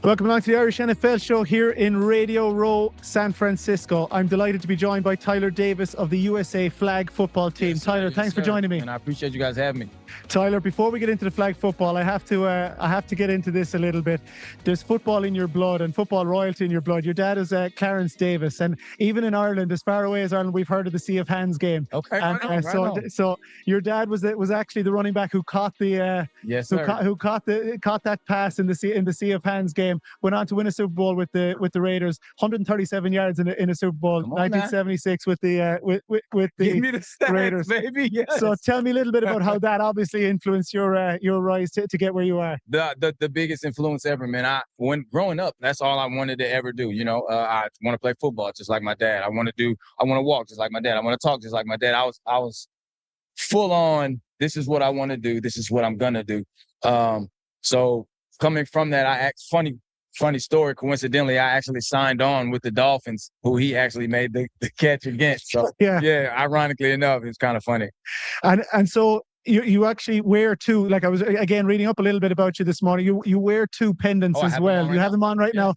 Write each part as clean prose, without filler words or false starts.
Welcome along to the Irish NFL show here in Radio Row, San Francisco. I'm delighted to be joined by Tyler Davis of the USA flag football team. Yes, Tyler, thanks for joining me. And I appreciate you guys having me. Tyler, before we get into the flag football, I have to get into this a little bit. There's football in your blood and football royalty in your blood. Your dad is Clarence Davis, and even in Ireland, as far away as Ireland, we've heard of the Sea of Hands game. Okay, And so your dad was actually the running back who caught the yes, sir. who caught that pass in the Sea of Hands game. Went on to win a Super Bowl with the Raiders, 137 yards in a Super Bowl, 1976 with the Give me the stats, Raiders, baby. Yes. So tell me a little bit about how that obviously influenced your rise to get where you are. The biggest influence ever, man. When growing up, that's all I wanted to ever do. I want to play football just like my dad. I want to walk just like my dad. I want to talk just like my dad. I was full on. This is what I want to do. This is what I'm gonna do. So coming from that, funny story. Coincidentally, I actually signed on with the Dolphins, who he actually made the catch against. So yeah, ironically enough, it's kind of funny. And so you actually wear two. Like I was again reading up a little bit about you this morning. You wear two pendants as well. You have them on right now,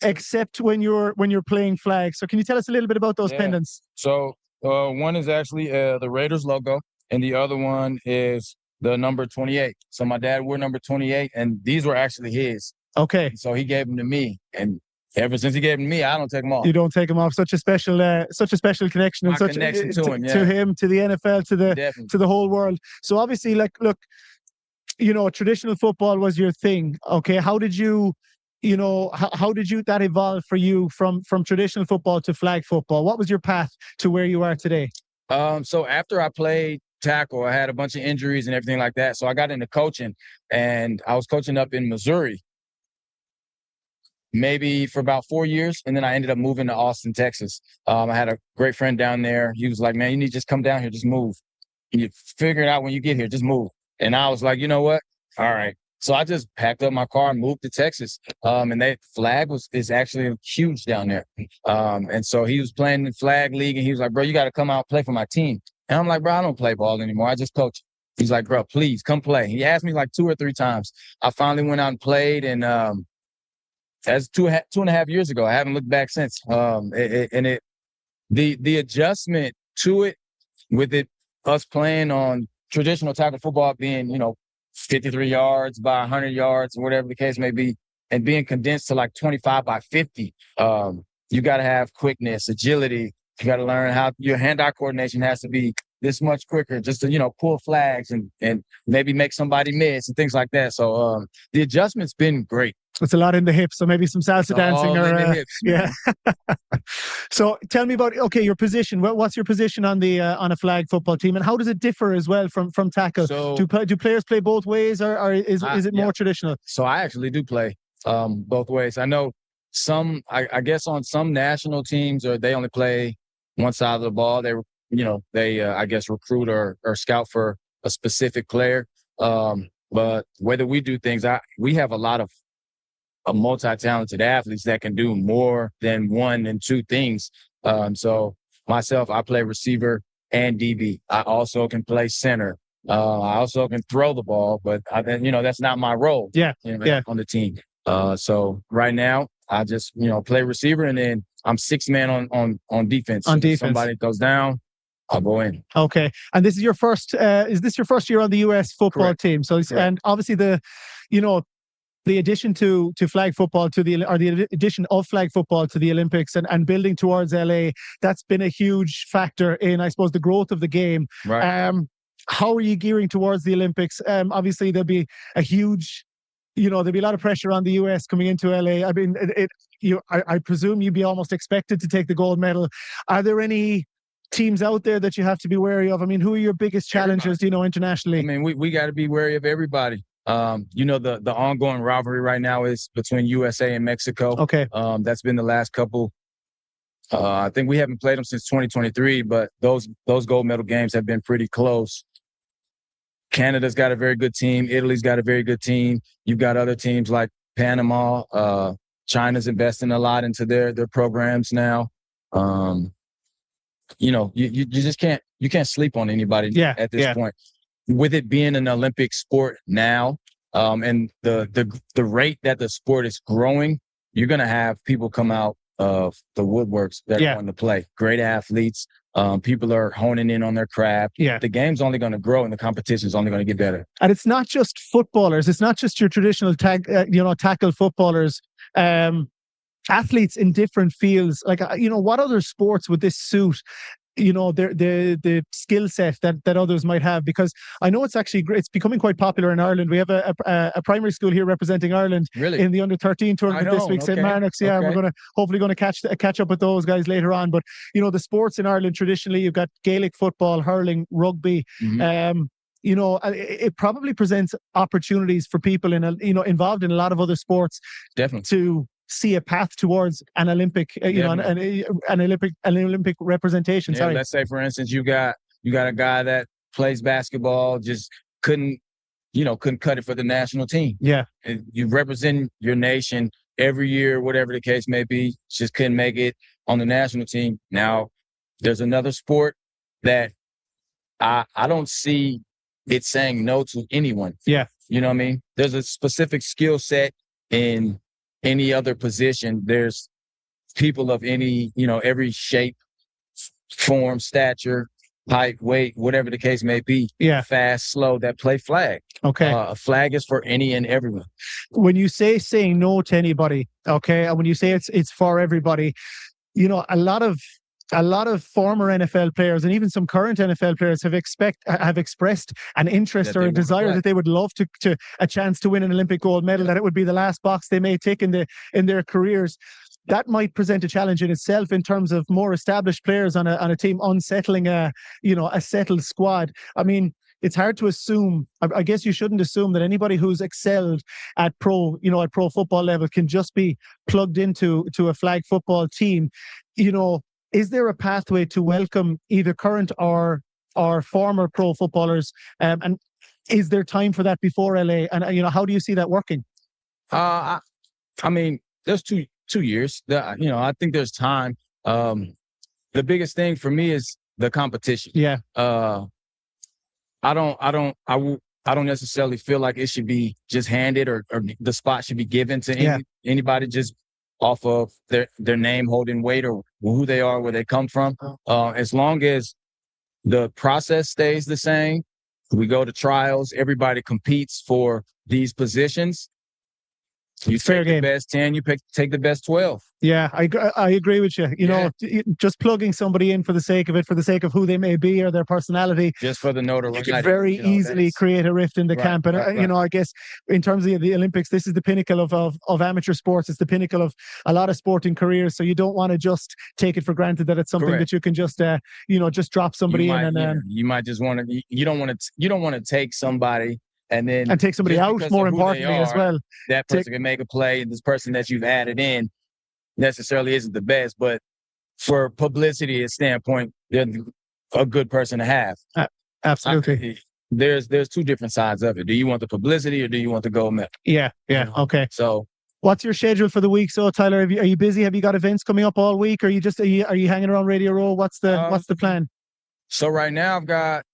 except when you're playing flag. So can you tell us a little bit about those pendants? So one is actually the Raiders logo, and the other one is the number 28. So my dad wore number 28, and these were actually his. Okay. So he gave them to me, and ever since he gave them to me, I don't take them off. You don't take them off. Such a special connection, and such connection to him, to the NFL, to the whole world. So obviously, look, traditional football was your thing. Okay, how did you that evolve for you from traditional football to flag football? What was your path to where you are today? So after I played tackle, I had a bunch of injuries and everything like that. So I got into coaching, and I was coaching up in Missouri, maybe for about 4 years. And then I ended up moving to Austin, Texas. I had a great friend down there. He was like, man, you need to just come down here, just move. You figure it out when you get here, just move. And I was like, you know what? All right. So I just packed up my car and moved to Texas. And that flag is actually huge down there. And so he was playing in flag league, and he was like, bro, you got to come out and play for my team. And I'm like, bro, I don't play ball anymore. I just coach. He's like, bro, please come play. He asked me like 2 or 3 times. I finally went out and played, and that's 2.5 years ago. I haven't looked back since. The adjustment to it, with us playing on traditional tackle football being, 53 yards by 100 yards, or whatever the case may be, and being condensed to like 25 by 50. You got to have quickness, agility. You got to learn how your hand-eye coordination has to be this much quicker, just to, pull flags and maybe make somebody miss and things like that. So the adjustment's been great. It's a lot in the hips, so maybe some salsa dancing in the hips, yeah. So tell me about your position. What's your position on a flag football team, and how does it differ as well from tackle? So, do players play both ways, or is it more traditional? So I actually do play both ways. I know some, I guess on some national teams, or they only play one side of the ball. They I guess recruit or scout for a specific player. But the way that we do things, we have a lot of multi-talented athletes that can do more than one and two things. So myself, I play receiver and DB. I also can play center. I also can throw the ball, but that's not my role. On the team. So right now I just play receiver, and then I'm 6 man on defense. If somebody goes down, I'll go in. Okay. And this is your first. Is this your first year on the US football team? So and obviously the addition to flag football the addition of flag football to the Olympics and building towards LA, that's been a huge factor in, I suppose, the growth of the game. Right. How are you gearing towards the Olympics? Obviously there'll be a huge, there'll be a lot of pressure on the US coming into LA. I mean, I presume you'd be almost expected to take the gold medal. Are there any teams out there that you have to be wary of? I mean, who are your biggest challenges, internationally? I mean, we got to be wary of everybody. The ongoing rivalry right now is between USA and Mexico. Okay. That's been the last couple. I think we haven't played them since 2023, but those gold medal games have been pretty close. Canada's got a very good team. Italy's got a very good team. You've got other teams like Panama. China's investing a lot into their programs now. You just can't sleep on anybody at this point. With it being an Olympic sport now, And the rate that the sport is growing, you're going to have people come out of the woodworks that are going to play. Great athletes. People are honing in on their craft. Yeah. The game's only going to grow and the competition is only going to get better. And it's not just footballers. It's not just your traditional tackle footballers. Athletes in different fields. Like, what other sports would this suit? The skill set that others might have, because I know it's becoming quite popular in Ireland. We have a primary school here representing Ireland in the under-13 tournament this week, St. Marnock's. Yeah, we're hopefully going to catch up with those guys later on. But the sports in Ireland traditionally, you've got Gaelic football, hurling, rugby. It probably presents opportunities for people involved in a lot of other sports. Definitely. To see a path towards an Olympic, an Olympic representation. Yeah, let's say, for instance, you got a guy that plays basketball, just couldn't cut it for the national team. Yeah, and you represent your nation every year, whatever the case may be. Just couldn't make it on the national team. Now, there's another sport that I don't see it saying no to anyone. Yeah, you know what I mean. There's a specific skill set in any other position. There's people of every shape, form, stature, height, weight, whatever the case may be. Yeah. Fast, slow, that play flag. Okay. A flag is for any and everyone. When you say saying no to anybody, okay, and when you say it's for everybody, a lot of former NFL players and even some current NFL players have expressed an interest or a desire that they would love to a chance to win an Olympic gold medal, that it would be the last box they may tick in their careers. That might present a challenge in itself in terms of more established players on a team unsettling a settled squad. I mean, it's hard to assume. I guess you shouldn't assume that anybody who's excelled at pro football level can just be plugged into a flag football team. Is there a pathway to welcome either current or former pro footballers? And is there time for that before LA? And how do you see that working? I mean, there's two years. I think there's time. The biggest thing for me is the competition. Yeah. I don't necessarily feel like it should be just handed or the spot should be given to anybody just off of their name holding weight or who they are, where they come from. As long as the process stays the same, we go to trials, everybody competes for these positions. You take the best 10, you take the best 12. Yeah, I agree with you. Just plugging somebody in for the sake of it, for the sake of who they may be or their personality, just for the notoriety, you can very easily create a rift in the camp. And I guess in terms of the Olympics, this is the pinnacle of amateur sports. It's the pinnacle of a lot of sporting careers. So you don't want to just take it for granted that it's something that you can just just drop somebody in, and you might just want to. You don't want to take somebody. And take somebody out, more importantly, as well. That person can make a play, and this person that you've added in necessarily isn't the best, but for publicity standpoint, they're a good person to have. Absolutely. There's two different sides of it. Do you want the publicity or do you want the gold medal? Yeah. Okay. So, what's your schedule for the week? So, Tyler, are you busy? Have you got events coming up all week? Or are you hanging around Radio Row? What's the plan? So right now I've got.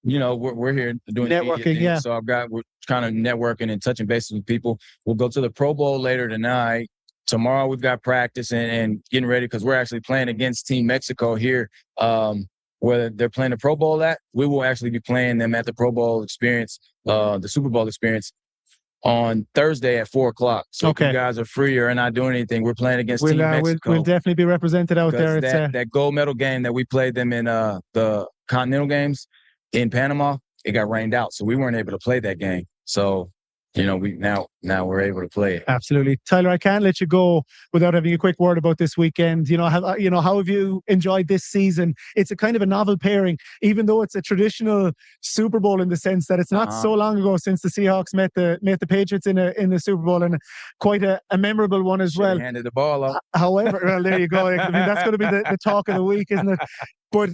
We're here doing networking, So we're kind of networking and touching bases with people. We'll go to the Pro Bowl later tonight. Tomorrow we've got practice and getting ready because we're actually playing against Team Mexico here, where they're playing the Pro Bowl at. We will actually be playing them at the Pro Bowl experience, the Super Bowl experience, on Thursday at 4:00. So if you guys are free or not doing anything, we're playing against Team Mexico. We'll definitely be represented out there. That gold medal game that we played them in the Continental Games in Panama, it got rained out, so we weren't able to play that game. So, we now we're able to play it. Absolutely, Tyler. I can't let you go without having a quick word about this weekend. How have you enjoyed this season? It's a kind of a novel pairing, even though it's a traditional Super Bowl in the sense that it's not so long ago since the Seahawks met the Patriots in the Super Bowl, and quite a memorable one as well. Handed the ball up. However, well, there you go. I mean, that's going to be the talk of the week, isn't it? But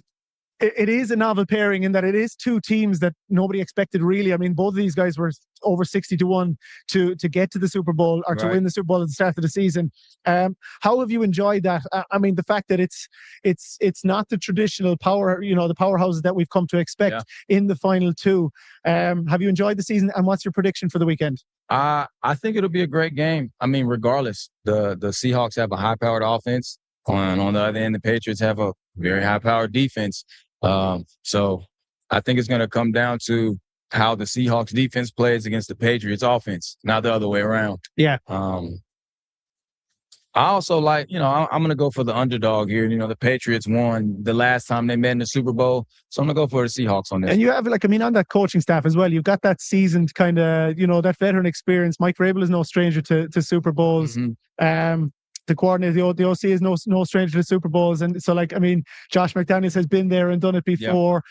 it is a novel pairing in that it is two teams that nobody expected really. I mean, both of these guys were over 60-1 to get to the Super Bowl or to win the Super Bowl at the start of the season. How have you enjoyed that? I mean, the fact that it's not the traditional power, the powerhouses that we've come to expect in the final two. Have you enjoyed the season, and what's your prediction for the weekend? I think it'll be a great game. I mean, regardless, the Seahawks have a high-powered offense. On the other end, the Patriots have a very high-powered defense. So I think it's going to come down to how the Seahawks defense plays against the Patriots offense, not the other way around. Yeah. I also like, I'm going to go for the underdog here. The Patriots won the last time they met in the Super Bowl. So I'm going to go for the Seahawks on this. And you have, on that coaching staff as well, you've got that seasoned kind of, that veteran experience. Mike Vrabel is no stranger to Super Bowls. Mm-hmm. The coordinator, the OC is no stranger to Super Bowls. And so, Josh McDaniels has been there and done it before.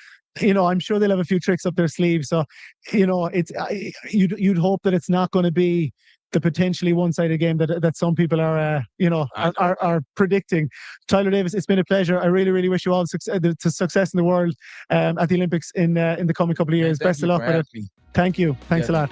Yep. I'm sure they'll have a few tricks up their sleeve. So, you'd hope that it's not going to be the potentially one-sided game that some people are predicting. Tyler Davis, it's been a pleasure. I really, really wish you all success in the world at the Olympics in the coming couple of years. Best of luck with it. Thank you. Thanks a lot.